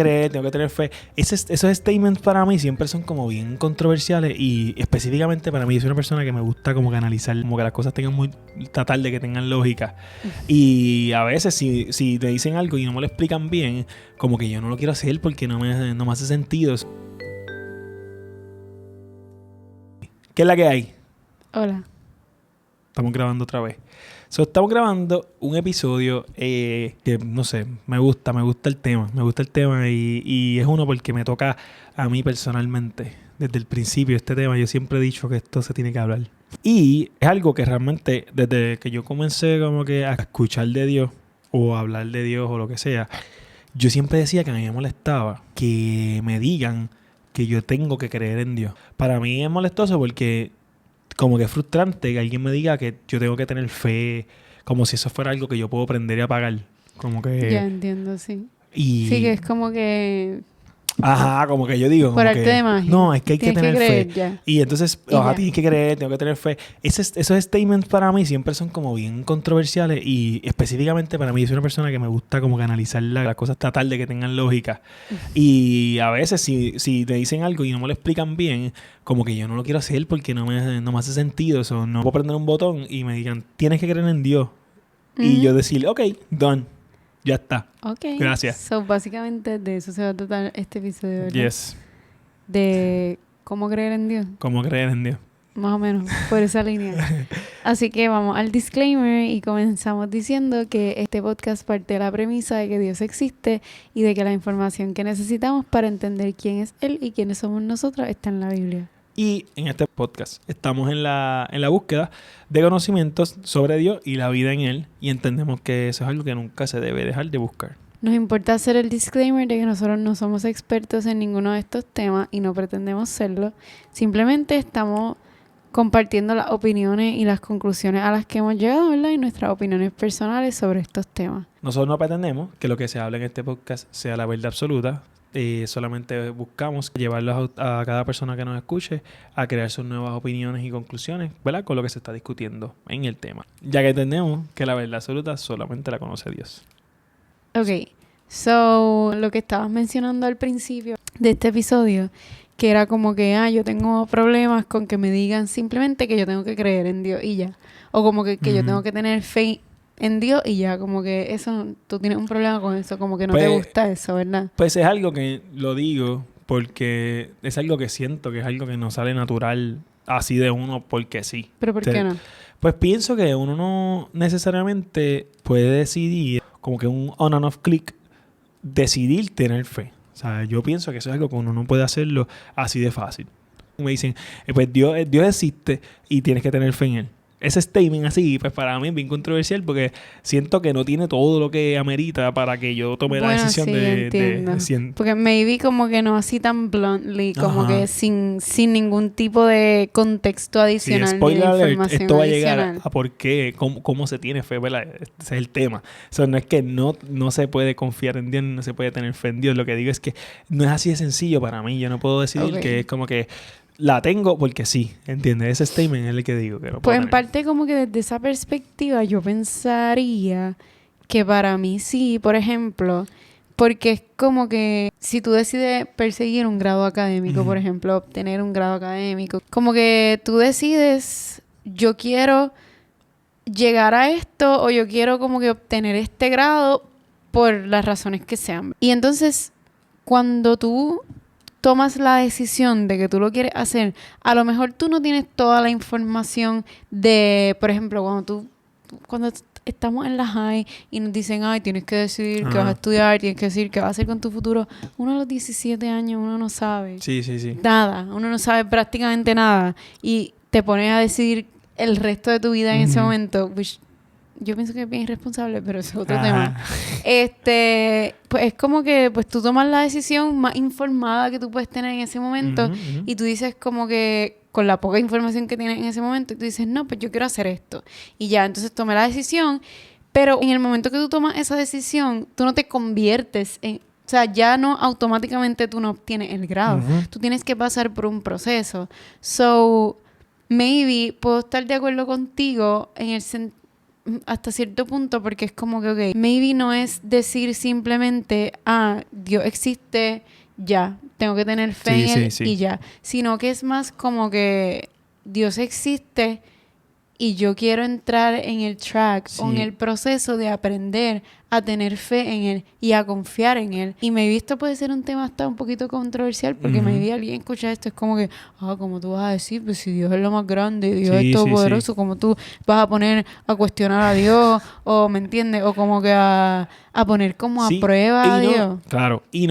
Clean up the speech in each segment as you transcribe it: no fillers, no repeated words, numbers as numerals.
creer, tengo que tener fe. Esos statements para mí siempre son como bien controversiales y específicamente para mí yo soy una persona que me gusta como que analizar, como que las cosas tratar de que tengan lógica. Y a veces si te dicen algo y no me lo explican bien, como que yo no lo quiero hacer porque no me hace sentido. ¿Qué es la que hay? Hola. Estamos grabando otra vez. Estamos grabando un episodio que, no sé, me gusta el tema. Me gusta el tema y es uno porque me toca a mí personalmente. Desde el principio este tema yo siempre he dicho que esto se tiene que hablar. Y es algo que realmente desde que yo comencé como que a escuchar de Dios o a hablar de Dios o lo que sea, yo siempre decía que a mí me molestaba que me digan que yo tengo que creer en Dios. Para mí es molestoso porque como que es frustrante que alguien me diga que yo tengo que tener fe, como si eso fuera algo que yo puedo aprender y apagar. Como que... Ya entiendo, sí. Y... Sí, que es como que Ajá, como que yo digo, por como arte de que... magia. No, es que hay que Tienes que tener fe. creer ya. Y entonces, Y ya. tienes que creer, tengo que tener fe. Esos statements para mí siempre son como bien controversiales y específicamente para mí yo soy una persona que me gusta como que analizar las cosas, tratar de que tengan lógica. Y a veces si te dicen algo y no me lo explican bien, como que yo no lo quiero hacer porque no me hace sentido. Eso no puedo prender un botón y me digan, tienes que creer en Dios. Y yo decir, ok, done. Ya está. Ok. Gracias. So, básicamente de eso se va a tratar este episodio, ¿verdad? Yes. De cómo creer en Dios. ¿Cómo creer en Dios? Más o menos, por esa línea. Así que vamos al disclaimer y comenzamos diciendo que este podcast parte de la premisa de que Dios existe y de que la información que necesitamos para entender quién es Él y quiénes somos nosotros está en la Biblia. Y en este podcast estamos en la búsqueda de conocimientos sobre Dios y la vida en Él y entendemos que eso es algo que nunca se debe dejar de buscar. Nos importa hacer el disclaimer de que nosotros no somos expertos en ninguno de estos temas y no pretendemos serlo. Simplemente estamos compartiendo las opiniones y las conclusiones a las que hemos llegado, ¿verdad? Y nuestras opiniones personales sobre estos temas. Nosotros no pretendemos que lo que se habla en este podcast sea la verdad absoluta. Solamente buscamos llevarlos a cada persona que nos escuche a crear sus nuevas opiniones y conclusiones, ¿verdad? Con lo que se está discutiendo en el tema. Ya que entendemos que la verdad absoluta solamente la conoce Dios. Ok, so lo que estabas mencionando al principio de este episodio, que era como que, yo tengo problemas con que me digan simplemente que yo tengo que creer en Dios y ya. O como que yo tengo que tener fe en Dios y ya, como que eso, tú tienes un problema con eso, como que no te gusta eso, ¿verdad? Pues es algo que lo digo porque es algo que siento, que es algo que no sale natural así de uno porque sí. ¿Pero por qué no? Pues pienso que uno no necesariamente puede decidir, como que un on and off click, decidir tener fe. O sea, yo pienso que eso es algo que uno no puede hacerlo así de fácil. Me dicen, pues Dios existe y tienes que tener fe en Él. Ese statement así, pues para mí es bien controversial porque siento que no tiene todo lo que amerita para que yo tome la decisión entiendo. Porque maybe como que no así tan bluntly, como que sin ningún tipo de contexto adicional. Sí, spoiler ni de alert, información esto va adicional. a llegar a por qué, cómo se tiene fe, ¿verdad? Ese es el tema. O sea, no es que no se puede confiar en Dios, no se puede tener fe en Dios. Lo que digo es que no es así de sencillo para mí. Yo no puedo decidir que es como que la tengo porque sí, ¿entiendes? Ese statement es el que digo que no puedo Pues en tener. parte como que desde esa perspectiva yo pensaría que para mí sí, por ejemplo, porque es como que si tú decides perseguir un grado académico, por ejemplo, obtener un grado académico, como que tú decides, yo quiero llegar a esto o yo quiero como que obtener este grado por las razones que sean. Y entonces, cuando tú tomas la decisión de que tú lo quieres hacer, a lo mejor tú no tienes toda la información de, por ejemplo, cuando estamos en la high y nos dicen, tienes que decidir qué vas a estudiar, tienes que decir qué vas a hacer con tu futuro. Uno a los 17 años, uno no sabe. Sí. Nada, uno no sabe prácticamente nada. Y te pones a decidir el resto de tu vida en ese momento, yo pienso que es bien irresponsable, pero eso es otro tema. Pues es como que pues tú tomas la decisión más informada que tú puedes tener en ese momento y tú dices como que con la poca información que tienes en ese momento, tú dices, no, pues yo quiero hacer esto. Y ya, entonces tomé la decisión, pero en el momento que tú tomas esa decisión, tú no te conviertes en... O sea, ya no automáticamente tú no obtienes el grado. Tú tienes que pasar por un proceso. So, maybe puedo estar de acuerdo contigo en el sentido... hasta cierto punto, porque es como que, ok, maybe no es decir simplemente, Dios existe, ya, tengo que tener fe en él y ya, sino que es más como que Dios existe y yo quiero entrar en el track o en el proceso de aprender a tener fe en él y a confiar en él. Y maybe esto puede ser un tema hasta un poquito controversial, porque maybe alguien escucha esto, es como que, como tú vas a decir, pues si Dios es lo más grande, Dios es todopoderoso, como tú vas a poner a cuestionar a Dios, o ¿me entiendes? O como que a poner como a prueba a Dios. Claro, y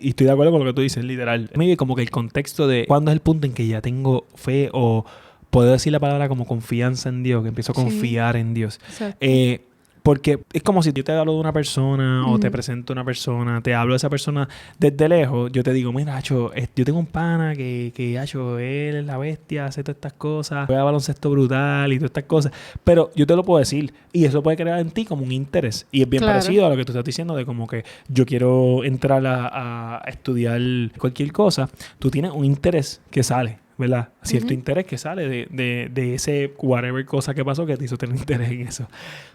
estoy de acuerdo con lo que tú dices, literal. Maybe como que el contexto de cuándo es el punto en que ya tengo fe o puedo decir la palabra como confianza en Dios, que empiezo a confiar en Dios. Porque es como si yo te hablo de una persona o te presento a una persona, te hablo de esa persona desde lejos, yo te digo, mira, Acho, yo tengo un pana que Acho, él es la bestia, hace todas estas cosas, juega baloncesto brutal y todas estas cosas. Pero yo te lo puedo decir y eso puede crear en ti como un interés. Y es bien parecido a lo que tú estás diciendo de como que yo quiero entrar a estudiar cualquier cosa. Tú tienes un interés que sale, ¿verdad? Cierto interés que sale de ese whatever cosa que pasó que te hizo tener interés en eso.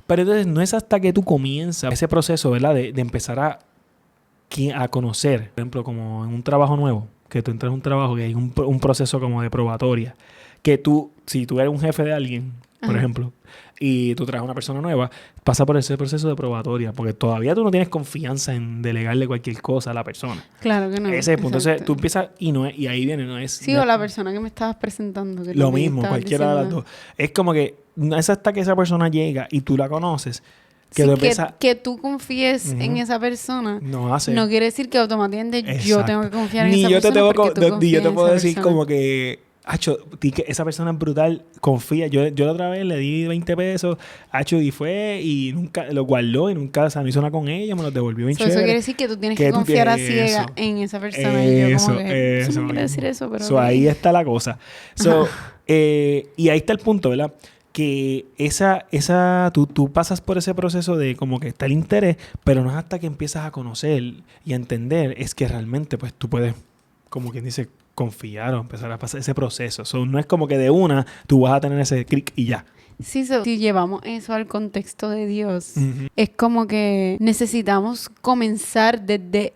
Pero entonces no es hasta que tú comienzas ese proceso, ¿verdad? De empezar a conocer, por ejemplo, como en un trabajo nuevo, que tú entras en un trabajo que hay un proceso como de probatoria, que tú, si tú eres un jefe de alguien, por ejemplo, y tú traes a una persona nueva, pasa por ese proceso de probatoria, porque todavía tú no tienes confianza en delegarle cualquier cosa a la persona. Claro que no. Ese es el punto. Entonces tú empiezas y ahí viene, no es... Sí, o la persona que me estabas presentando. Que lo mismo, cualquiera de las dos. Es como que no es hasta que esa persona llega y tú la conoces que tú empiezas... Que tú confíes en esa persona no quiere decir que automáticamente yo tengo que confiar en esa persona. Ni yo te puedo decir como que... Acho, esa persona es brutal, confía. Yo la otra vez le di 20 pesos, Acho, y fue y nunca lo guardó y nunca no hizo nada con ella, me lo devolvió bien chévere. Eso quiere decir que tú tienes que confiar a ciega en esa persona. Y yo como que, eso no quiere decir eso, pero... Ahí está la cosa. Y ahí está el punto, ¿verdad? Que tú pasas por ese proceso de como que está el interés, pero no es hasta que empiezas a conocer y a entender es que realmente pues tú puedes, como quien dice, confiar o empezar a pasar ese proceso. No es como que de una tú vas a tener ese clic y ya. Sí, si llevamos eso al contexto de Dios, es como que necesitamos comenzar desde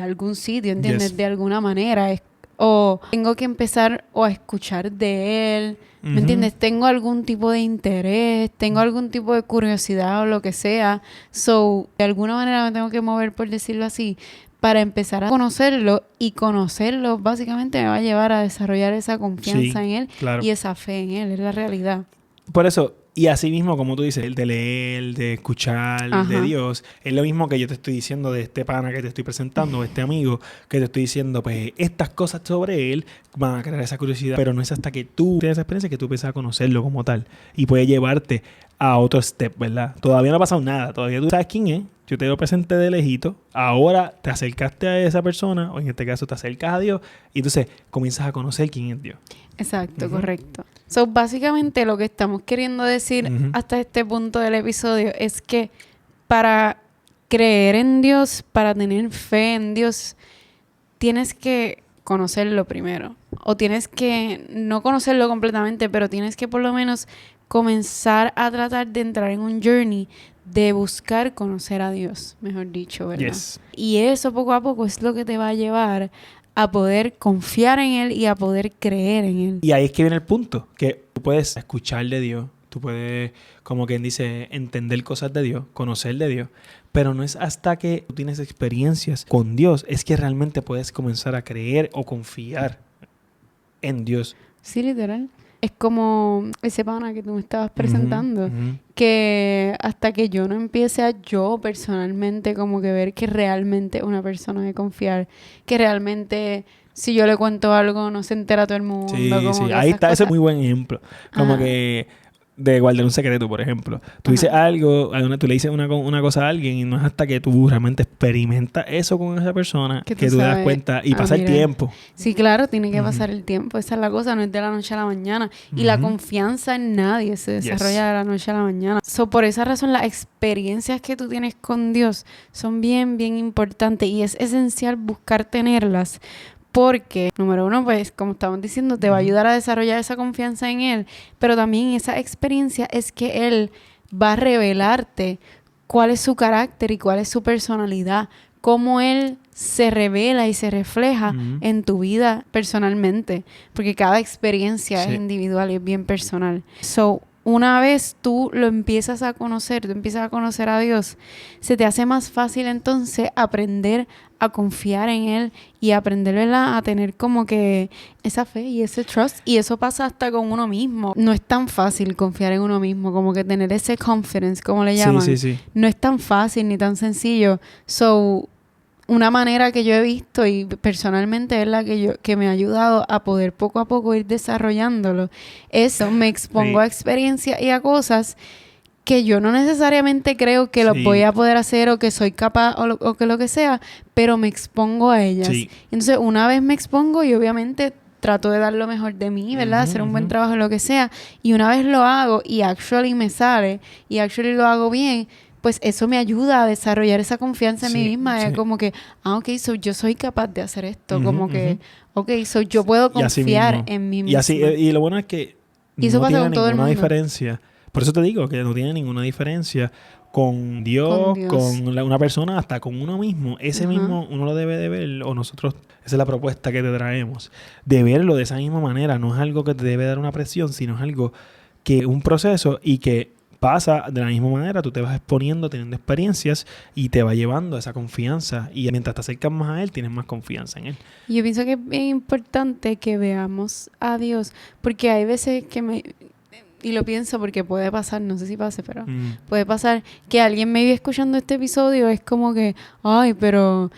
algún sitio, ¿entiendes? De alguna manera. O tengo que empezar a escuchar de Él, ¿me entiendes? Tengo algún tipo de interés, tengo algún tipo de curiosidad o lo que sea. De alguna manera me tengo que mover, por decirlo así, para empezar a conocerlo, y conocerlo básicamente me va a llevar a desarrollar esa confianza en él y esa fe en él, es la realidad. Por eso, y así mismo como tú dices, el de leer, de escuchar de Dios, es lo mismo que yo te estoy diciendo de este pana que te estoy presentando, este amigo que te estoy diciendo, pues estas cosas sobre él van a crear esa curiosidad, pero no es hasta que tú tienes esa experiencia que tú empiezas a conocerlo como tal y puede llevarte a otro step, ¿verdad? Todavía no ha pasado nada, todavía tú sabes quién es. Yo te lo presenté de lejito, ahora te acercaste a esa persona, o en este caso te acercas a Dios, y entonces comienzas a conocer quién es Dios. Exacto, correcto. Básicamente lo que estamos queriendo decir hasta este punto del episodio es que para creer en Dios, para tener fe en Dios, tienes que conocerlo primero. O tienes que no conocerlo completamente, pero tienes que por lo menos comenzar a tratar de entrar en un journey de buscar conocer a Dios, mejor dicho, ¿verdad? Yes. Y eso poco a poco es lo que te va a llevar a poder confiar en Él y a poder creer en Él. Y ahí es que viene el punto, que tú puedes escuchar de Dios, tú puedes, como quien dice, entender cosas de Dios, conocer de Dios, pero no es hasta que tú tienes experiencias con Dios, es que realmente puedes comenzar a creer o confiar en Dios. Sí, literal. Es como ese pana que tú me estabas presentando, que hasta que yo no empiece a yo personalmente como que ver que realmente es una persona de confiar, que realmente si yo le cuento algo no se entera todo el mundo. Sí, como sí, que ahí está, cosas. ese es muy buen ejemplo. Como que de guardar un secreto, por ejemplo. Tú dices algo, tú le dices una cosa a alguien y no es hasta que tú realmente experimentas eso con esa persona que tú te das cuenta y pasa el tiempo. Sí, claro, tiene que pasar el tiempo. Esa es la cosa, no es de la noche a la mañana. Y la confianza en nadie se desarrolla de la noche a la mañana. Por esa razón, las experiencias que tú tienes con Dios son bien, bien importantes y es esencial buscar tenerlas. Porque, número uno, pues, como estamos diciendo, te va a ayudar a desarrollar esa confianza en Él. Pero también esa experiencia es que Él va a revelarte cuál es su carácter y cuál es su personalidad, cómo Él se revela y se refleja en tu vida personalmente, porque cada experiencia es individual y es bien personal. So, una vez tú lo empiezas a conocer, tú empiezas a conocer a Dios, se te hace más fácil entonces aprender a confiar en Él y aprender, ¿verdad?, a tener como que esa fe y ese trust. Y eso pasa hasta con uno mismo. No es tan fácil confiar en uno mismo, como que tener ese confidence, como le llaman. Sí. No es tan fácil ni tan sencillo. So, una manera que yo he visto y personalmente es la que me ha ayudado a poder poco a poco ir desarrollándolo. Eso, me expongo a experiencias y a cosas que yo no necesariamente creo que los voy a poder hacer o que soy capaz o que lo que sea, pero me expongo a ellas. Entonces, una vez me expongo y obviamente trato de dar lo mejor de mí, ¿verdad? Hacer un buen trabajo en lo que sea. Y una vez lo hago y actually me sale y actually lo hago bien, pues eso me ayuda a desarrollar esa confianza en mí misma. Es como que, yo soy capaz de hacer esto. Como que, yo puedo confiar en mí misma. Y lo bueno es que y eso no pasa tiene con todo el ninguna mundo. diferencia. Por eso te digo que no tiene ninguna diferencia con Dios, con una persona, hasta con uno mismo. Ese mismo uno lo debe de ver, o nosotros, esa es la propuesta que te traemos, de verlo de esa misma manera. No es algo que te debe dar una presión, sino es algo que un proceso y que pasa de la misma manera. Tú te vas exponiendo, teniendo experiencias y te va llevando a esa confianza. Y mientras te acercas más a Él, tienes más confianza en Él. Yo pienso que es bien importante que veamos a Dios, porque hay veces que y lo pienso porque puede pasar, no sé si pase, pero puede pasar que alguien me vive escuchando este episodio, es como que, pero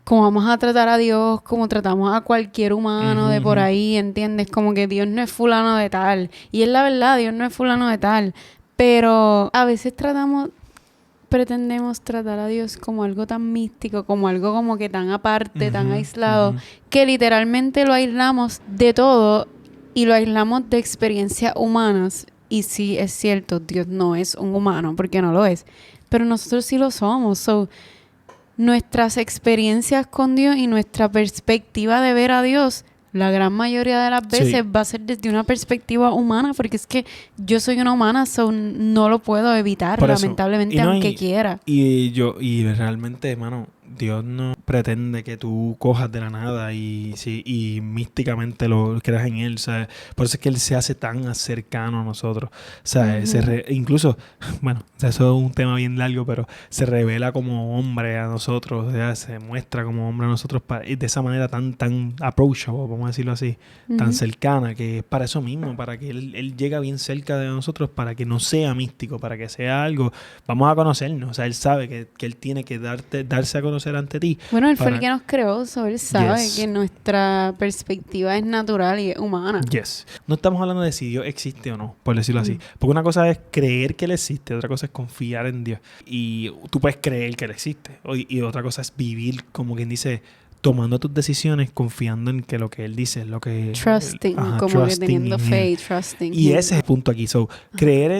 ¿cómo vamos a tratar a Dios como tratamos a cualquier humano de por ahí? ¿Entiendes? Como que Dios no es fulano de tal. Y es la verdad, Dios no es fulano de tal. Pero a veces pretendemos tratar a Dios como algo tan místico, como algo como que tan aparte, tan aislado, que literalmente lo aislamos de todo y lo aislamos de experiencias humanas. Y sí, es cierto, Dios no es un humano, porque no lo es. Pero nosotros sí lo somos. So, nuestras experiencias con Dios y nuestra perspectiva de ver a Dios, la gran mayoría de las veces va a ser desde una perspectiva humana, porque es que yo soy una humana, so no lo puedo evitar, lamentablemente, aunque quiera. Y realmente, hermano, Dios no pretende que tú cojas de la nada y místicamente lo creas en Él, ¿sabes? Por eso es que Él se hace tan cercano a nosotros, ¿sabes? Incluso, bueno, eso es un tema bien largo, pero se revela como hombre a nosotros, ¿sabes? Se muestra como hombre a nosotros de esa manera tan approachable, vamos a decirlo así, tan cercana, que es para eso mismo, para que Él llega bien cerca de nosotros, para que no sea místico, para que sea algo, vamos a conocernos, o sea, Él sabe que Él tiene que darse a conocer ante ti. Bueno, Él fue el que nos creó, Él sabe que nuestra perspectiva es natural y es humana. No estamos hablando de si Dios existe o no, por decirlo así. Porque una cosa es creer que Él existe, otra cosa es confiar en Dios. Y tú puedes creer que Él existe. Y otra cosa es vivir, como quien dice, tomando tus decisiones, confiando en que lo que Él dice es lo que... Trusting, como que teniendo fe y trusting. Y ese es el punto aquí. So, creer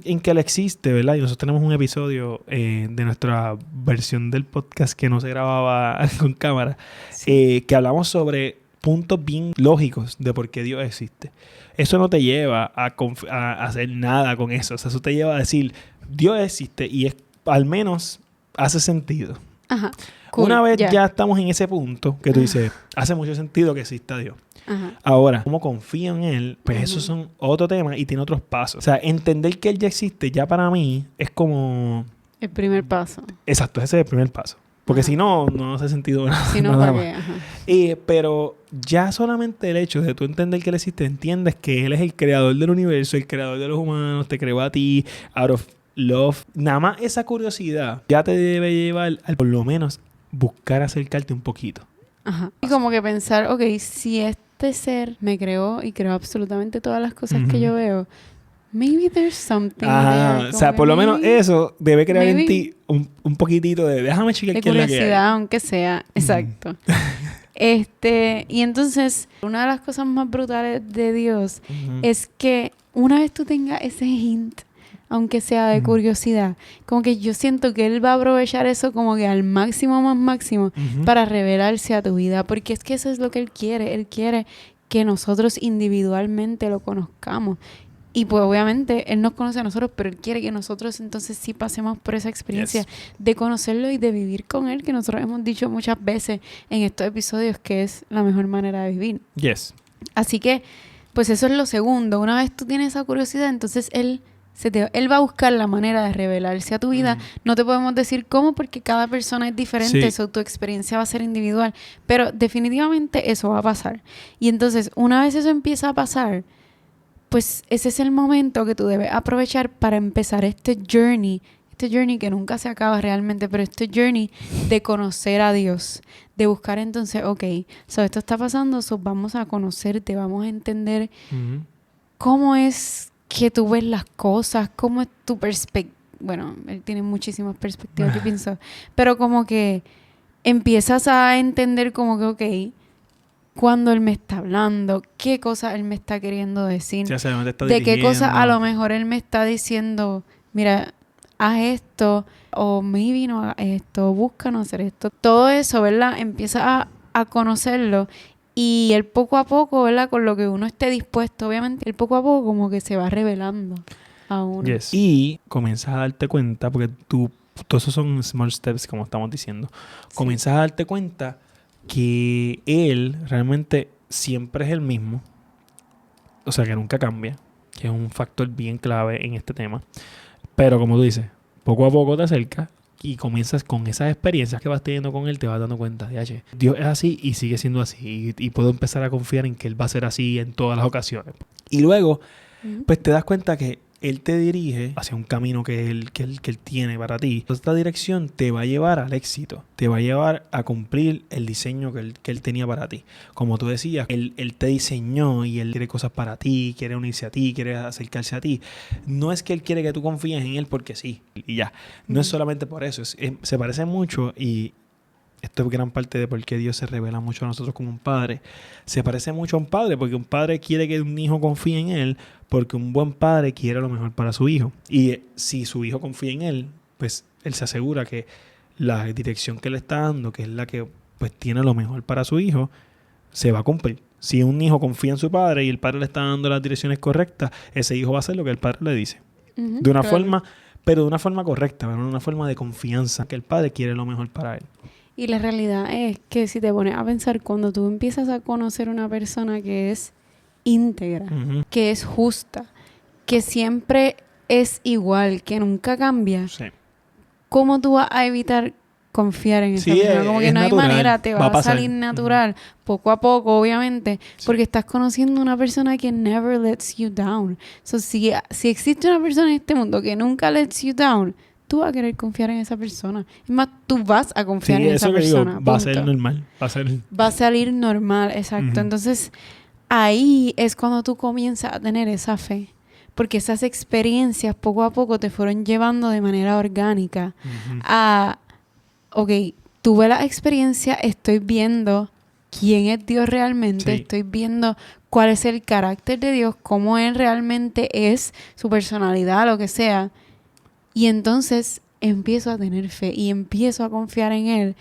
en que Él existe, ¿verdad? Y nosotros tenemos un episodio de nuestra versión del podcast que no se grababa con cámara, que hablamos sobre puntos bien lógicos de por qué Dios existe. Eso no te lleva a hacer nada con eso. O sea, eso te lleva a decir, Dios existe y al menos hace sentido. Ajá. Cool, una vez ya estamos en ese punto que tú dices, hace mucho sentido que exista Dios. Ahora, ¿cómo confío en Él? Pues eso son otro tema y tiene otros pasos. O sea, entender que Él ya existe ya para mí es como... el primer paso. Exacto, ese es el primer paso. Porque si no, no hace sentido nada. Si no, nada más. Pero ya solamente el hecho de tú entender que Él existe, entiendes que Él es el creador del universo, el creador de los humanos, te creó a ti, out of love. Nada más esa curiosidad ya te debe llevar al por lo menos buscar acercarte un poquito. Y como que pensar, si este ser me creó y creó absolutamente todas las cosas que yo veo, maybe there's something there. O sea, por lo menos eso debe crear en ti un poquitito de déjame chequear qué es la que hay. Curiosidad, aunque sea. Exacto. Y entonces, una de las cosas más brutales de Dios es que una vez tú tengas ese hint, aunque sea de curiosidad, como que yo siento que Él va a aprovechar eso como que al máximo más máximo para revelarse a tu vida, porque es que eso es lo que Él quiere que nosotros individualmente lo conozcamos. Y pues obviamente Él nos conoce a nosotros, pero Él quiere que nosotros entonces sí pasemos por esa experiencia de conocerlo y de vivir con Él, que nosotros hemos dicho muchas veces en estos episodios que es la mejor manera de vivir. Yes. Así que, pues eso es lo segundo. Una vez tú tienes esa curiosidad, entonces Él va a buscar la manera de revelarse a tu vida. No te podemos decir cómo porque cada persona es diferente, eso, tu experiencia va a ser individual, pero definitivamente eso va a pasar. Y entonces, una vez eso empieza a pasar, pues ese es el momento que tú debes aprovechar para empezar este journey que nunca se acaba realmente, pero este journey de conocer a Dios, de buscar entonces, esto está pasando, vamos a conocerte, vamos a entender cómo es que tú ves las cosas, cómo es tu perspectiva. Bueno, Él tiene muchísimas perspectivas, yo pienso, pero como que empiezas a entender como que, cuando Él me está hablando, qué cosas Él me está queriendo decir, de qué cosas a lo mejor Él me está diciendo, mira, haz esto, o maybe no hagas esto, busca no hacer esto. Todo eso, ¿verdad? Empieza a conocerlo y Él poco a poco, ¿verdad? Con lo que uno esté dispuesto, obviamente, Él poco a poco como que se va revelando a uno. Yes. Y comienzas a darte cuenta, porque todos esos son small steps, como estamos diciendo. Sí. Comienzas a darte cuenta que Él realmente siempre es el mismo, o sea que nunca cambia, que es un factor bien clave en este tema, pero como tú dices, poco a poco te acercas y comienzas con esas experiencias que vas teniendo con Él, te vas dando cuenta de, Dios es así y sigue siendo así, y puedo empezar a confiar en que Él va a ser así en todas las ocasiones. Y luego, pues te das cuenta que Él te dirige hacia un camino que él tiene para ti. Esta dirección te va a llevar al éxito. Te va a llevar a cumplir el diseño que él tenía para ti. Como tú decías, Él te diseñó y Él quiere cosas para ti, quiere unirse a ti, quiere acercarse a ti. No es que Él quiere que tú confíes en Él porque sí, y ya. No es solamente por eso. Se parece mucho y esto es gran parte de por qué Dios se revela mucho a nosotros como un padre. Se parece mucho a un padre porque un padre quiere que un hijo confíe en él porque un buen padre quiere lo mejor para su hijo. Y si su hijo confía en él, pues él se asegura que la dirección que le está dando, que es la que pues tiene lo mejor para su hijo, se va a cumplir. Si un hijo confía en su padre y el padre le está dando las direcciones correctas, ese hijo va a hacer lo que el padre le dice. De una forma, pero de una forma correcta, de una forma de confianza, que el padre quiere lo mejor para él. Y la realidad es que si te pones a pensar, cuando tú empiezas a conocer una persona que es íntegra, que es justa, que siempre es igual, que nunca cambia, ¿cómo tú vas a evitar confiar en esa persona? Como que no natural, hay manera, te va a salir natural, poco a poco, obviamente, porque estás conociendo una persona que never lets you down. So, si existe una persona en este mundo que nunca lets you down, tú vas a querer confiar en esa persona. Es más, tú vas a confiar en esa persona. Va a ser normal. Va a salir normal, exacto. Entonces, ahí es cuando tú comienzas a tener esa fe. Porque esas experiencias poco a poco te fueron llevando de manera orgánica a, tuve la experiencia, estoy viendo quién es Dios realmente, estoy viendo cuál es el carácter de Dios, cómo Él realmente es, su personalidad, lo que sea. Y entonces empiezo a tener fe y empiezo a confiar en Él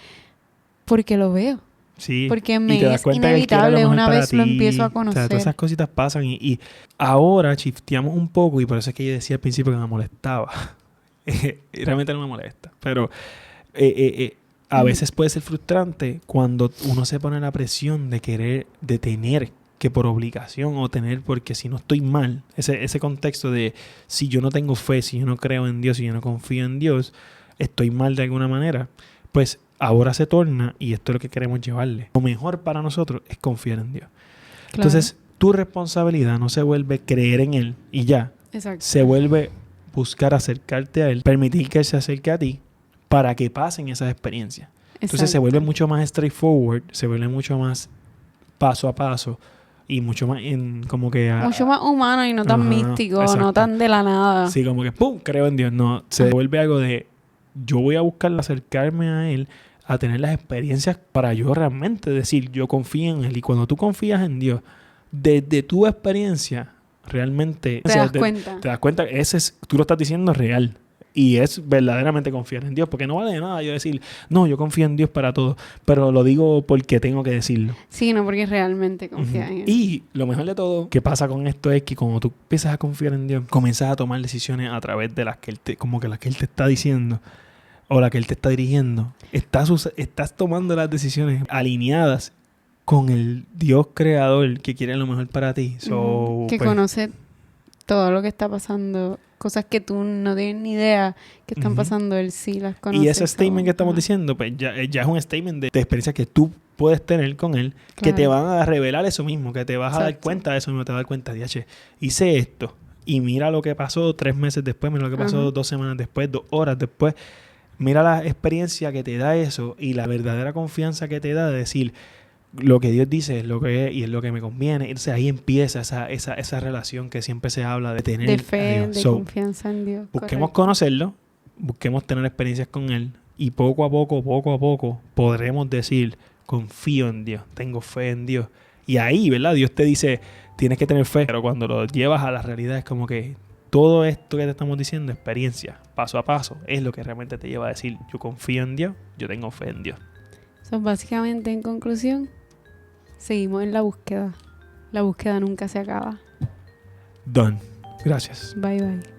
porque lo veo. Sí. Porque me es inevitable una vez lo empiezo a conocer. O sea, todas esas cositas pasan y ahora shifteamos un poco y por eso es que yo decía al principio que me molestaba. Realmente no me molesta. Pero a veces puede ser frustrante cuando uno se pone la presión de tener que por obligación o tener porque si no estoy mal, ese contexto de si yo no tengo fe, si yo no creo en Dios, si yo no confío en Dios, estoy mal de alguna manera, pues ahora se torna, y esto es lo que queremos llevarle, lo mejor para nosotros es confiar en Dios. Claro. Entonces tu responsabilidad no se vuelve creer en Él y ya. Exacto. Se vuelve buscar acercarte a Él, permitir que Él se acerque a ti para que pasen esas experiencias. Entonces se vuelve mucho más straightforward, se vuelve mucho más paso a paso y mucho más mucho más humano y no tan místico, no tan de la nada. Sí, como que ¡pum! Creo en Dios. No, se vuelve algo de yo voy a buscar acercarme a Él, a tener las experiencias para yo realmente decir yo confío en Él. Y cuando tú confías en Dios, desde tu experiencia realmente te das cuenta. Te das cuenta, tú lo estás diciendo real. Y es verdaderamente confiar en Dios, porque no vale de nada yo decir, no, yo confío en Dios para todo, pero lo digo porque tengo que decirlo. Sí, no porque realmente confías en Él. Y lo mejor de todo que pasa con esto es que cuando tú empiezas a confiar en Dios, comienzas a tomar decisiones a través de las que Él te, como que las que Él te está diciendo o las que Él te está dirigiendo. Estás tomando las decisiones alineadas con el Dios creador que quiere lo mejor para ti. So, que pues, conoce todo lo que está pasando, cosas que tú no tienes ni idea que están pasando, Él sí las conoce. y ese statement que estamos ajá, diciendo, pues ya es un statement de experiencia que tú puedes tener con Él, que te claro. van a revelar eso mismo, que te vas a dar Exacto. cuenta de eso mismo, te vas a dar cuenta, diache, hice esto, y mira lo que pasó 3 meses después, mira lo que pasó Ajá. 2 semanas después, 2 horas después. Mira la experiencia que te da eso y la verdadera confianza que te da de decir lo que Dios dice es lo que es y es lo que me conviene. Entonces ahí empieza esa relación que siempre se habla de tener De a fe, Dios. de So, confianza en Dios. busquemos Correcto. conocerlo, busquemos tener experiencias con Él y poco a poco podremos decir, confío en Dios, tengo fe en Dios. Y ahí, ¿verdad? Dios te dice, tienes que tener fe, pero cuando lo llevas a la realidad es como que todo esto que te estamos diciendo, experiencia, paso a paso, es lo que realmente te lleva a decir, yo confío en Dios, yo tengo fe en Dios. So, básicamente, en conclusión, seguimos en la búsqueda. La búsqueda nunca se acaba. Done. Gracias. Bye, bye.